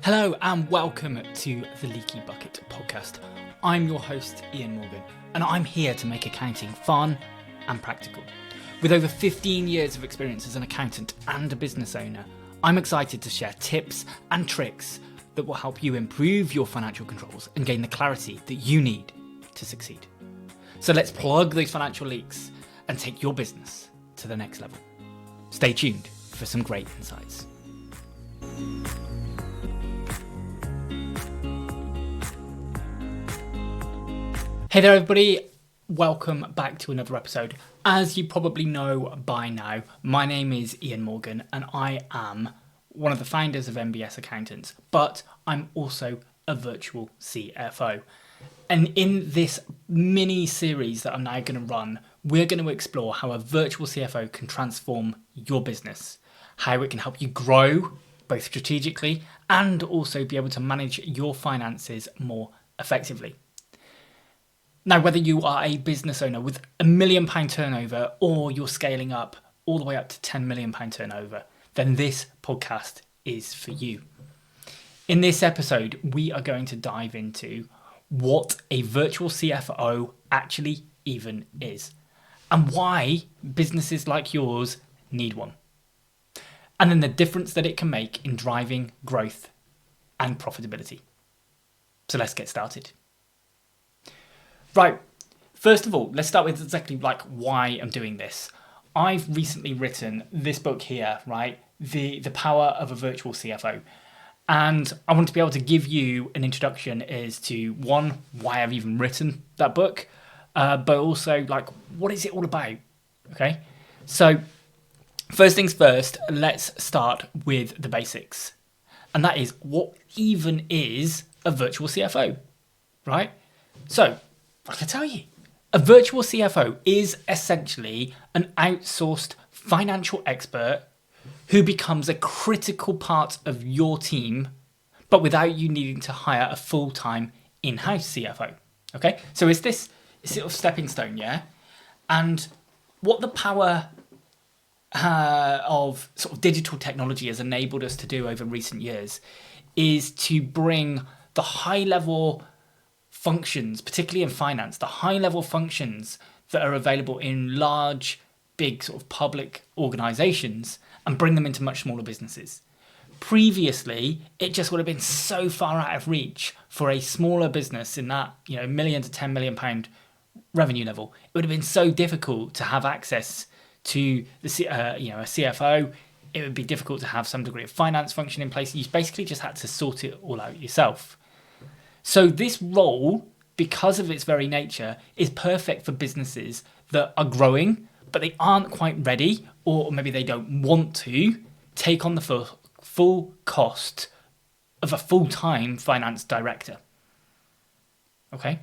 Hello and welcome to the Leaky Bucket podcast. I'm your host, Ian Morgan, and I'm here to make accounting fun and practical. With over 15 years of experience as an accountant and a business owner, I'm excited to share tips and tricks that will help you improve your financial controls and gain the clarity that you need to succeed. So let's plug those financial leaks and take your business to the next level. Stay tuned for some great insights. Hey there everybody, welcome back to another episode. As you probably know by now, my name is Ian Morgan and I am one of the founders of MBS Accountants, but I'm also a virtual CFO. And in this mini series that I'm now going to run, we're going to explore how a virtual CFO can transform your business, how it can help you grow both strategically and also be able to manage your finances more effectively. Now, whether you are a business owner with £1 million turnover or you're scaling up all the way up to £10 million turnover, then this podcast is for you. In this episode, we are going to dive into what a virtual CFO actually even is and why businesses like yours need one. And then the difference that it can make in driving growth and profitability. So let's get started. Right, first of all, let's start with exactly why I'm doing this. I've recently written this book here, right? The Power of a Virtual CFO. And I want to be able to give you an introduction as to, one, why I've even written that book, but also what is it all about, okay? So first things first, let's start with the basics. And that is, what even is a virtual CFO, right? So, I can tell you, a virtual CFO is essentially an outsourced financial expert who becomes a critical part of your team, but without you needing to hire a full-time in-house CFO. Okay, so it's this sort of stepping stone, yeah? And what the power of sort of digital technology has enabled us to do over recent years is to bring the high-level functions, particularly in finance, the high-level functions that are available in large, big sort of public organizations and bring them into much smaller businesses. Previously, it just would have been so far out of reach for a smaller business in that, £1 million to £10 million revenue level. It would have been so difficult to have access to the a CFO. It would be difficult to have some degree of finance function in place. You basically just had to sort it all out yourself. So this role, because of its very nature, is perfect for businesses that are growing, but they aren't quite ready, or maybe they don't want to take on the full cost of a full-time finance director. Okay?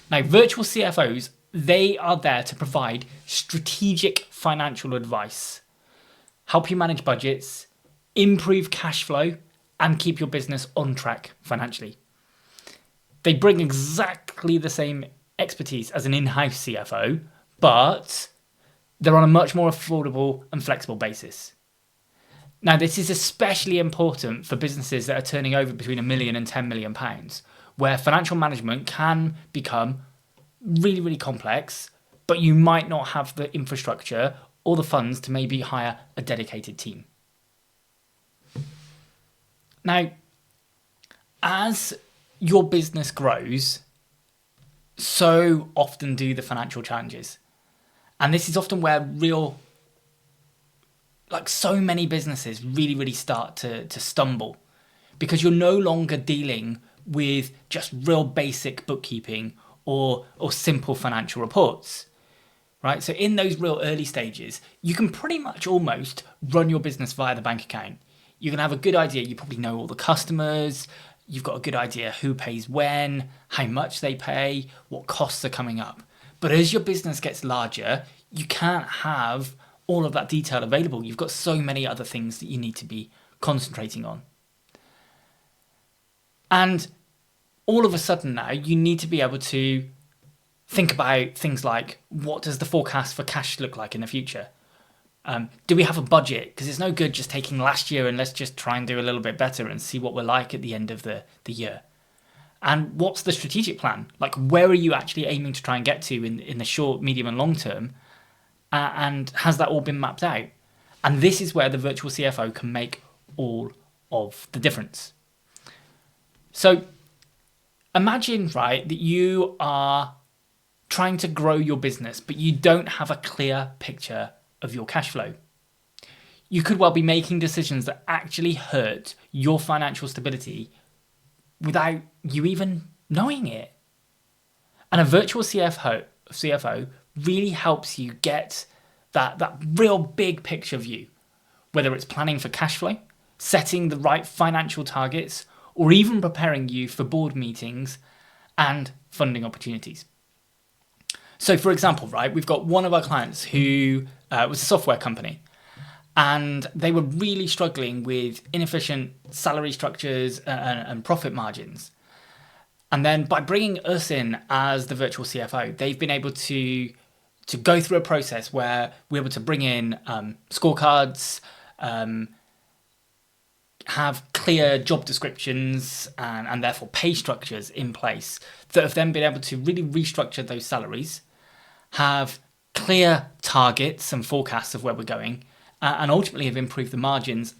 Now, virtual CFOs, they are there to provide strategic financial advice, help you manage budgets, improve cash flow, and keep your business on track financially. They bring exactly the same expertise as an in-house CFO, but they're on a much more affordable and flexible basis. Now, this is especially important for businesses that are turning over between £1 million and £10 million, where financial management can become really, really complex, but you might not have the infrastructure or the funds to maybe hire a dedicated team. Now, as your business grows, so often do the financial challenges. And this is often where so many businesses really, really start to stumble, because you're no longer dealing with just real basic bookkeeping or simple financial reports, right? So in those real early stages, you can pretty much almost run your business via the bank account. You can have a good idea. You probably know all the customers. You've got a good idea who pays when, how much they pay, what costs are coming up. But as your business gets larger, you can't have all of that detail available. You've got so many other things that you need to be concentrating on. And all of a sudden now, you need to be able to think about things like, what does the forecast for cash look like in the future? Do we have a budget? Because it's no good just taking last year and let's just try and do a little bit better and see what we're like at the end of the year. And what's the strategic plan? Like, where are you actually aiming to try and get to in the short, medium, and long term? And has that all been mapped out? And this is where the virtual CFO can make all of the difference. So imagine, right, that you are trying to grow your business, but you don't have a clear picture of your cash flow. You could well be making decisions that actually hurt your financial stability without you even knowing it. And a virtual CFO really helps you get that real big picture view, whether it's planning for cash flow, setting the right financial targets, or even preparing you for board meetings and funding opportunities. So for example, right, we've got one of our clients who was a software company, and they were really struggling with inefficient salary structures and profit margins. And then by bringing us in as the virtual CFO, they've been able to go through a process where we're able to bring in scorecards, have clear job descriptions and therefore pay structures in place that have then been able to really restructure those salaries, have clear targets and forecasts of where we're going, and ultimately have improved the margins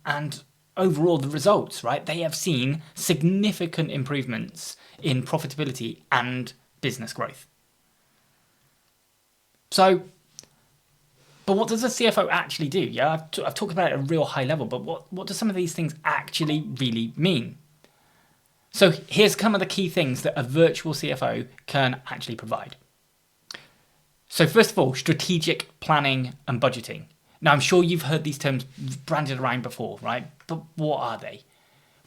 and overall the results, right? They have seen significant improvements in profitability and business growth. So, but what does a CFO actually do? Yeah, I've talked about it at a real high level, but what do some of these things actually really mean? So here's some of the key things that a virtual CFO can actually provide. So first of all, strategic planning and budgeting. Now, I'm sure you've heard these terms branded around before, right? But what are they?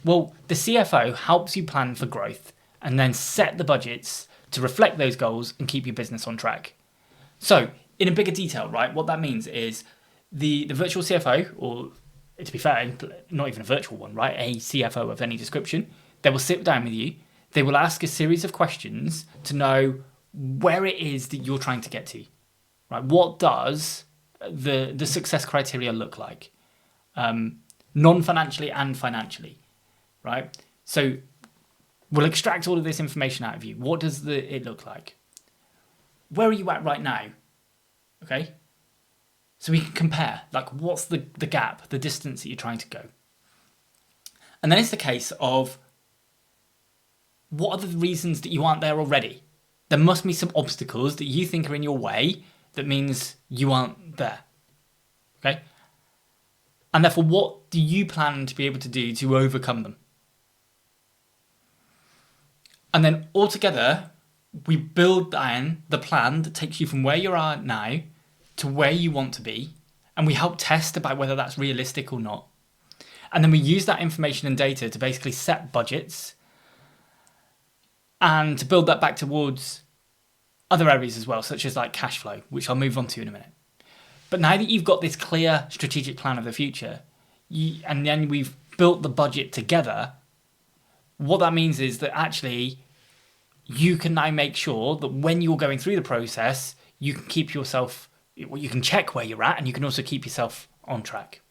Well, the CFO helps you plan for growth and then set the budgets to reflect those goals and keep your business on track. So in a bigger detail, right, what that means is the virtual CFO, or to be fair, not even a virtual one, right, a CFO of any description, they will sit down with you. They will ask a series of questions to know where it is that you're trying to get to, right? What does the success criteria look like, non-financially and financially, right? So we'll extract all of this information out of you. What does it look like? Where are you at right now? Okay, so we can compare, like, what's the gap, the distance that you're trying to go. And then it's the case of what are the reasons that you aren't there already? There must be some obstacles that you think are in your way that means you aren't there. Okay? And therefore, what do you plan to be able to do to overcome them? And then altogether, we build down the plan that takes you from where you are now to where you want to be, and we help test about whether that's realistic or not. And then we use that information and data to basically set budgets and to build that back towards other areas as well, such as like cash flow, which I'll move on to in a minute. But now that you've got this clear strategic plan of the future, and then we've built the budget together, what that means is that actually you can now make sure that when you're going through the process, you can keep yourself, you can check where you're at, and you can also keep yourself on track.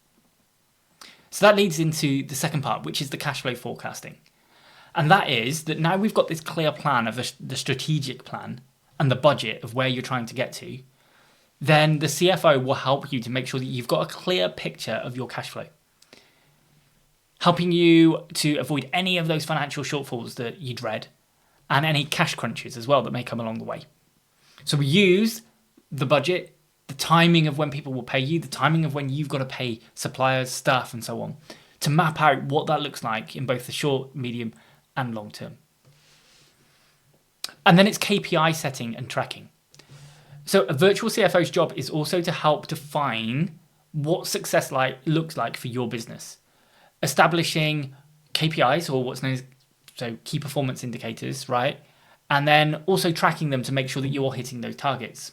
So that leads into the second part, which is the cash flow forecasting. And that is that now we've got this clear plan of the strategic plan and the budget of where you're trying to get to, then the CFO will help you to make sure that you've got a clear picture of your cash flow, helping you to avoid any of those financial shortfalls that you dread and any cash crunches as well that may come along the way. So we use the budget, the timing of when people will pay you, the timing of when you've got to pay suppliers, staff, and so on, to map out what that looks like in both the short, medium, and long term. And then it's KPI setting and tracking. So a virtual CFO's job is also to help define what success looks like for your business, establishing KPIs, or what's known as key performance indicators, right? And then also tracking them to make sure that you're hitting those targets.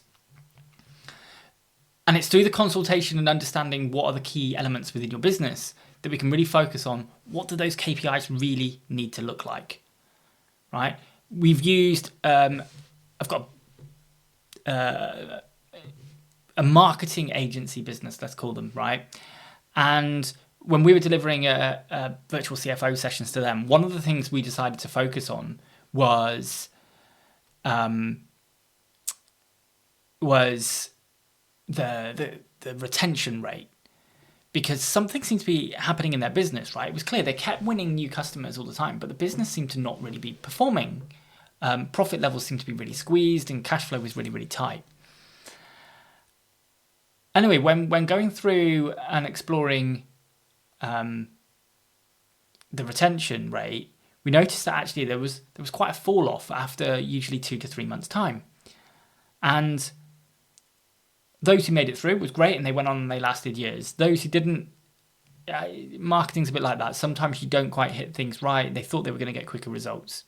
And it's through the consultation and understanding what are the key elements within your business that we can really focus on what do those KPIs really need to look like, right? We've used, I've got a a marketing agency business, let's call them, right? And when we were delivering a virtual CFO sessions to them, one of the things we decided to focus on was the retention rate, because something seemed to be happening in their business, right? It was clear they kept winning new customers all the time, but the business seemed to not really be performing. Profit levels seemed to be really squeezed and cash flow was really, really tight. Anyway, when going through and exploring the retention rate, we noticed that actually there was quite a fall off after usually 2 to 3 months' time. And those who made it through was great and they went on and they lasted years. Those who didn't, marketing's a bit like that. Sometimes you don't quite hit things right. They thought they were going to get quicker results.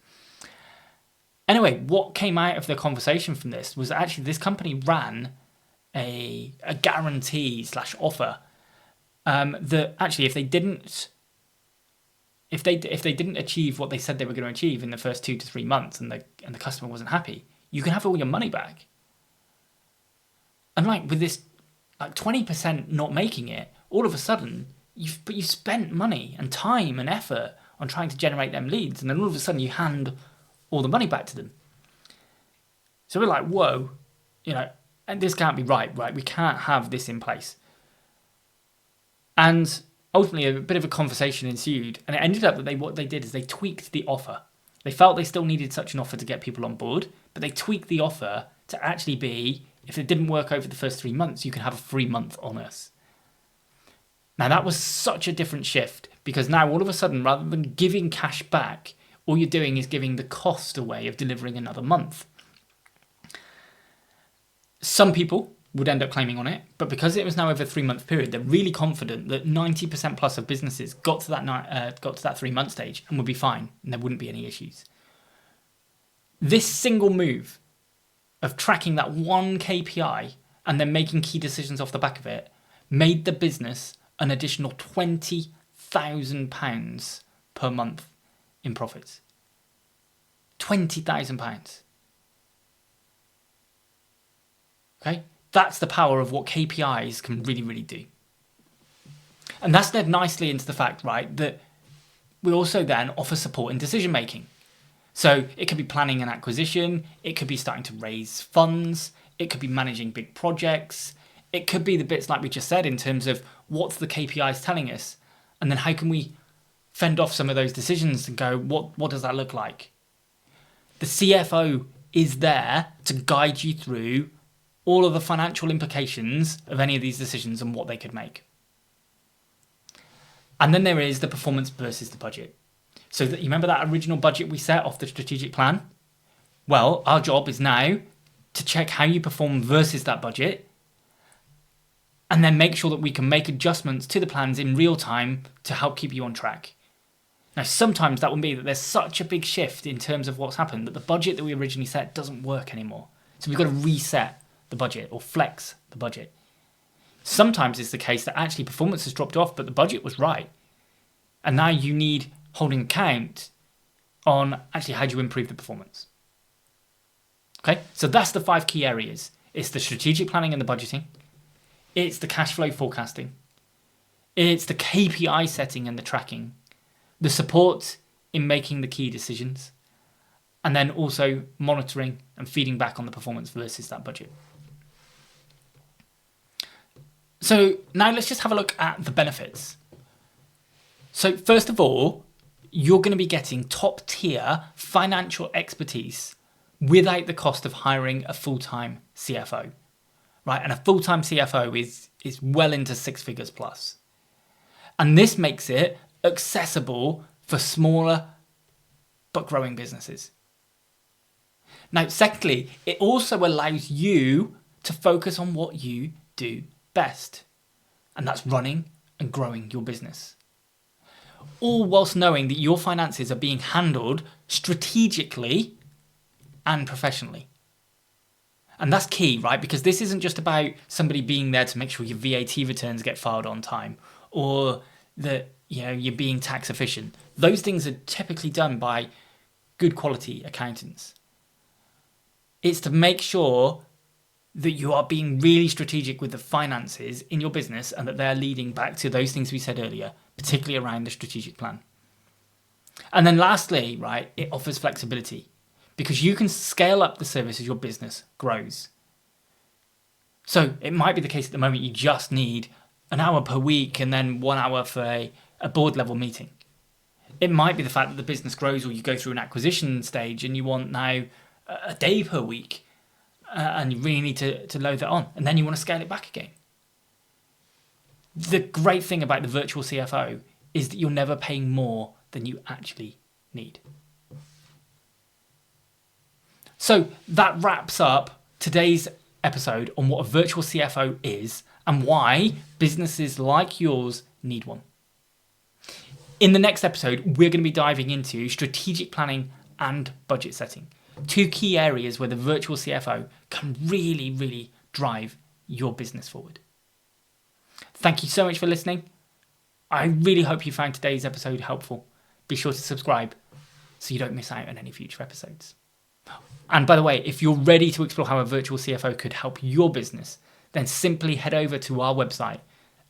Anyway, what came out of the conversation from this was actually this company ran a guarantee / offer that actually if they didn't achieve what they said they were going to achieve in the first 2 to 3 months and the customer wasn't happy, you can have all your money back. And like with this, like 20% not making it, all of a sudden you've spent money and time and effort on trying to generate them leads, and then all of a sudden you hand all the money back to them. So we're like, whoa, and this can't be right? We can't have this in place. And ultimately a bit of a conversation ensued, and it ended up that what they did is they tweaked the offer. They felt they still needed such an offer to get people on board, but they tweaked the offer to actually be, if it didn't work over the first 3 months, you can have a free month on us. Now that was such a different shift, because now all of a sudden, rather than giving cash back, all you're doing is giving the cost away of delivering another month. Some people would end up claiming on it, but because it was now over a 3 month period, they're really confident that 90% plus of businesses got to that 3 month stage and would be fine, and there wouldn't be any issues. This single move of tracking that one KPI and then making key decisions off the back of it made the business an additional £20,000 per month in profits. £20,000. Okay? That's the power of what KPIs can really, really do. And that's led nicely into the fact, right, that we also then offer support in decision making. So it could be planning an acquisition, it could be starting to raise funds, it could be managing big projects, it could be the bits like we just said in terms of what's the KPIs telling us, and then how can we fend off some of those decisions and go, what does that look like? The CFO is there to guide you through all of the financial implications of any of these decisions and what they could make. And then there is the performance versus the budget. So that, you remember that original budget we set off the strategic plan? Well, our job is now to check how you perform versus that budget, and then make sure that we can make adjustments to the plans in real time to help keep you on track. Now, sometimes that will be that there's such a big shift in terms of what's happened that the budget that we originally set doesn't work anymore. So we've got to reset the budget or flex the budget. Sometimes it's the case that actually performance has dropped off, but the budget was right. And now you need holding account on actually how do you improve the performance. Okay, so that's the 5 key areas. It's the strategic planning and the budgeting. It's the cash flow forecasting. It's the KPI setting and the tracking. The support in making the key decisions. And then also monitoring and feeding back on the performance versus that budget. So now let's just have a look at the benefits. So first of all, you're going to be getting top tier financial expertise without the cost of hiring a full-time CFO, right? And a full-time CFO is well into 6 figures plus. And this makes it accessible for smaller but growing businesses. Now, secondly, it also allows you to focus on what you do best, and that's running and growing your business. All whilst knowing that your finances are being handled strategically and professionally. And that's key, right? Because this isn't just about somebody being there to make sure your VAT returns get filed on time or that you're being tax efficient. Those things are typically done by good quality accountants. It's to make sure that you are being really strategic with the finances in your business and that they're leading back to those things we said earlier, particularly around the strategic plan. And then lastly, right, it offers flexibility because you can scale up the service as your business grows. So it might be the case at the moment you just need an hour per week and then 1 hour for a board level meeting. It might be the fact that the business grows or you go through an acquisition stage and you want now a day per week and you really need to load that on. And then you want to scale it back again. The great thing about the virtual CFO is that you're never paying more than you actually need. So that wraps up today's episode on what a virtual CFO is and why businesses like yours need one. In the next episode, we're going to be diving into strategic planning and budget setting, two key areas where the virtual CFO can really, really drive your business forward. Thank you so much for listening. I really hope you found today's episode helpful. Be sure to subscribe so you don't miss out on any future episodes. And by the way, if you're ready to explore how a virtual CFO could help your business, then simply head over to our website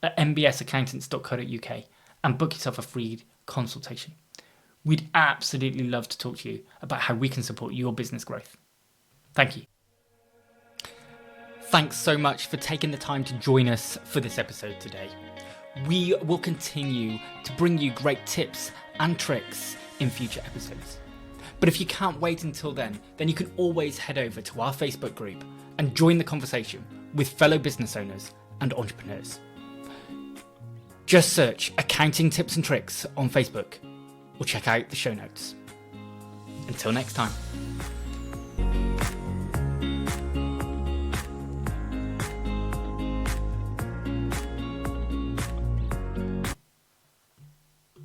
at mbsaccountants.co.uk and book yourself a free consultation. We'd absolutely love to talk to you about how we can support your business growth. Thank you. Thanks so much for taking the time to join us for this episode today. We will continue to bring you great tips and tricks in future episodes. But if you can't wait until then you can always head over to our Facebook group and join the conversation with fellow business owners and entrepreneurs. Just search Accounting Tips and Tricks on Facebook or check out the show notes. Until next time.